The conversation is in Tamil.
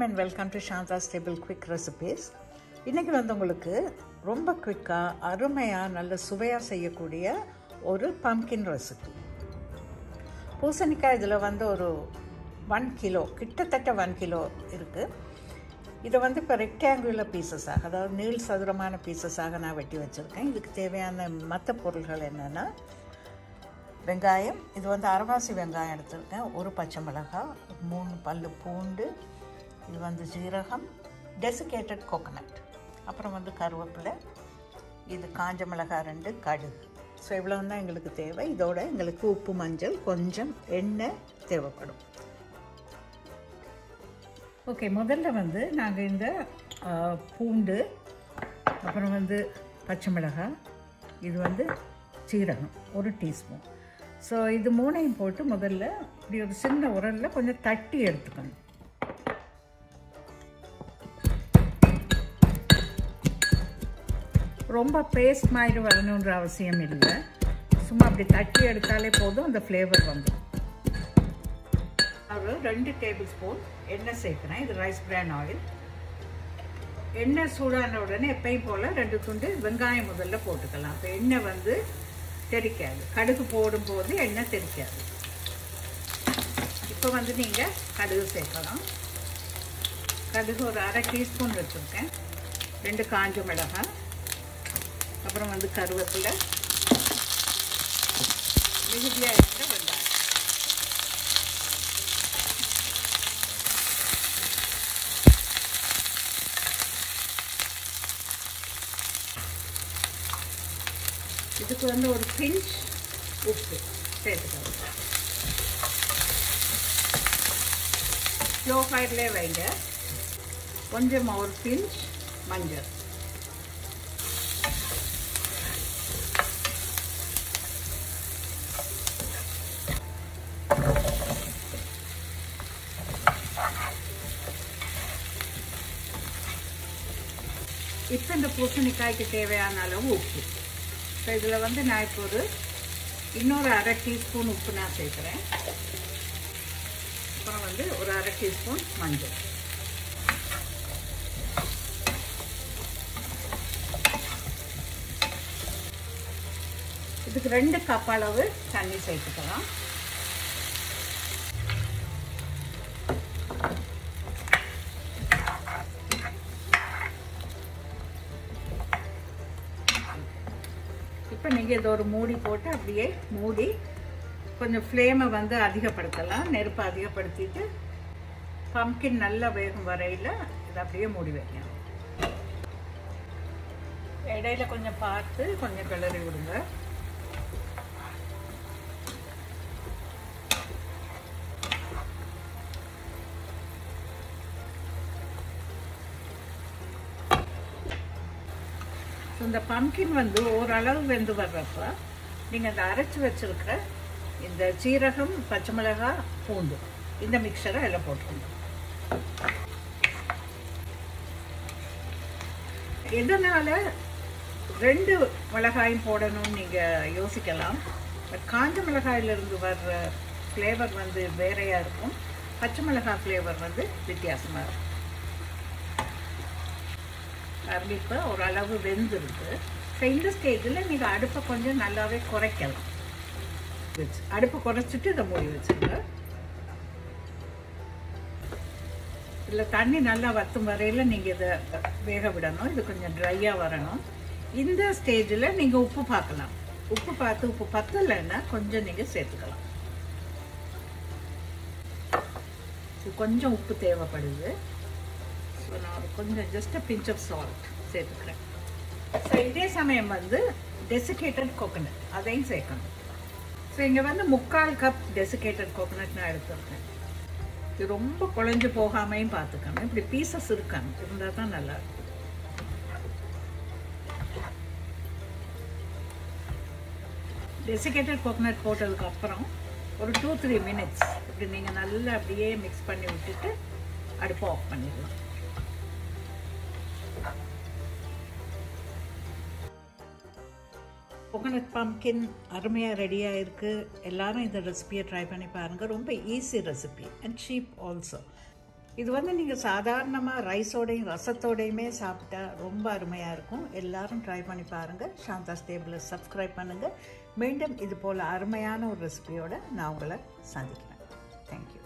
and welcome to Shanta's Table Quick Recipes. இன்னைக்கு வந்து உங்களுக்கு ரொம்ப குவிக்காக அருமையாக நல்ல சுவையாக செய்யக்கூடிய ஒரு பம்கின் ரெசிபி. பூசணிக்காய் இதில் வந்து ஒரு 1 கிலோ கிட்டத்தட்ட 1 கிலோ இருக்குது. இதை வந்து இப்போ ரெக்டாங்குலர் பீசஸாக, அதாவது நீள் சதுரமான பீசஸாக நான் வெட்டி வச்சுருக்கேன். இதுக்கு தேவையான மற்ற பொருள்கள் என்னென்னா, வெங்காயம், இது வந்து அரைவாசி வெங்காயம் எடுத்துருக்கேன், ஒரு பச்சை மிளகாய், 3 பல்லு பூண்டு, இது வந்து ஜீரகம், டெசிகேட்டட் கோகனட், அப்புறம் வந்து கருவேப்பிலை, இது காஞ்ச மிளகாய் 2, கடுகு. ஸோ இவ்வளோ தான் எங்களுக்கு தேவை. இதோட எங்களுக்கு உப்பு, மஞ்சள், கொஞ்சம் எண்ணெய் தேவைப்படும். ஓகே, முதல்ல வந்து நாங்கள் இந்த பூண்டு, அப்புறம் வந்து பச்சை மிளகாய், இது வந்து சீரகம் 1 டீஸ்பூன். ஸோ இது 3ஐயும் போட்டு முதல்ல இப்படி ஒரு சின்ன உரலில் கொஞ்சம் தட்டி எடுத்துக்கணும். ரொம்ப பேஸ்ட் மாதிரி வரணுன்ற அவசியம் இல்லை, சும்மா அப்படி தட்டி எடுத்தாலே போதும், அந்த ஃப்ளேவர் வந்துடும். ஒரு 2 டேபிள் ஸ்பூன் எண்ணெய் சேர்க்குறேன். இது ரைஸ் பிரான் ஆயில். எண்ணெய் சூடான உடனே எப்பயும் போல் 2 துண்டு வெங்காயம் முதல்ல போட்டுக்கலாம். அப்போ எண்ணெய் வந்து தெரிக்காது. கடுகு போடும்போது எண்ணெய் தெரிக்காது. இப்போ வந்து நீங்கள் கடுகு சேர்க்கலாம். கடுகு ஒரு 1/2 டீஸ்பூன் வச்சுருக்கேன். 2 காஞ்ச மிளகாய், அப்புறம் வந்து கருவேப்பிலை, மிகுதியாக இருக்கிற வெங்காயம். இதுக்கு வந்து ஒரு பிஞ்ச் உப்பு சேர்த்துக்கலாம். ஸ்லோ ஃபயர்லேயே வைங்க. கொஞ்சம் ஒரு பிஞ்ச் மஞ்சள். இப்போ இந்த பூசணிக்காய்க்கு தேவையான அளவு உப்பு. ஸோ இதில் வந்து நான் இப்போ இன்னொரு 1/2 டீஸ்பூன் உப்பு நான் சேர்க்குறேன். அப்புறம் வந்து ஒரு 1/2 டீஸ்பூன் மஞ்சள். இதுக்கு 2 கப் அளவு தண்ணி சேர்த்துக்கலாம். இப்போ நீங்கள் இதை ஒரு மூடி போட்டு அப்படியே மூடி கொஞ்சம் ஃப்ளேமை வந்து அதிகப்படுத்தலாம். நெருப்பை அதிகப்படுத்திட்டு பம்கின் நல்லா வேகும் வரையில் இதை அப்படியே மூடி வைக்கலாம். இடையில கொஞ்சம் பார்த்து கொஞ்சம் கிளறி விடுங்க. இந்த பம்கின் வந்து ஓரளவு வெந்து வர்றப்ப நீங்கள் அந்த அரைச்சி வச்சுருக்கிற இந்த சீரகம், பச்சை மிளகாய், பூண்டு, இந்த மிக்சரை எல்லாம் போட்டுக்கணும். எதனால் 2 மிளகாயும் போடணும்னு நீங்கள் யோசிக்கலாம். பட் காஞ்ச மிளகாயிலிருந்து வர்ற ஃப்ளேவர் வந்து வேறையாக இருக்கும், பச்சை மிளகாய் ஃப்ளேவர் வந்து வித்தியாசமாக இருக்கும். இப்போ ஓரளவு வெந்துருக்கு. ஸோ இந்த ஸ்டேஜில் நீங்கள் அடுப்பை கொஞ்சம் நல்லாவே குறைக்கலாம். அடுப்பை குறைச்சிட்டு இதை மூடி வச்சுருங்க. இதில் தண்ணி நல்லா வற்றும் வரையில் நீங்கள் இதை வேக விடணும். இது கொஞ்சம் ட்ரையாக வரணும். இந்த ஸ்டேஜில் நீங்கள் உப்பு பார்க்கலாம். உப்பு பார்த்து உப்பு பத்தலைன்னா கொஞ்சம் நீங்கள் சேர்த்துக்கலாம். கொஞ்சம் உப்பு தேவைப்படுது. ஸோ நான் கொஞ்சம் ஜஸ்ட் பிஞ்ச் ஆஃப் சால்ட் சேர்த்துக்கிறேன். ஸோ இதே சமயம் வந்து டெசிகேட்டட் கோகனட் அதையும் சேர்க்கணும். ஸோ இங்கே வந்து 3/4 கப் டெசிகேட்டட் கோகனட் நான் எடுத்துருக்கேன். இது ரொம்ப குழஞ்சு போகாமையும் பார்த்துக்கணும். இப்படி பீசஸ் இருக்காங்க இருந்தால் தான் நல்லா இருக்கும். டெசிகேட்டட் கோகனட் போட்டதுக்கப்புறம் ஒரு 2-3 மினிட்ஸ் இப்படி நீங்கள் நல்லா அப்படியே மிக்ஸ் பண்ணி விட்டுட்டு அடுப்பை ஆஃப் பண்ணிடலாம். கோகனட் பம்கின் அருமையாக ரெடியாக இருக்குது. எல்லோரும் இந்த ரெசிபியை ட்ரை பண்ணி பாருங்கள். ரொம்ப easy recipe and cheap also. இது வந்து நீங்கள் சாதாரணமாக ரைஸோடையும் ரசத்தோடையுமே சாப்பிட்டா ரொம்ப அருமையாக இருக்கும். எல்லாரும் ட்ரை பண்ணி பாருங்கள். சாந்தாஸ் டேபிளை சப்ஸ்கிரைப் பண்ணுங்கள். மீண்டும் இது போல் அருமையான ஒரு ரெசிபியோடு நான் உங்களை சந்திக்கிறேன். தேங்க்யூ.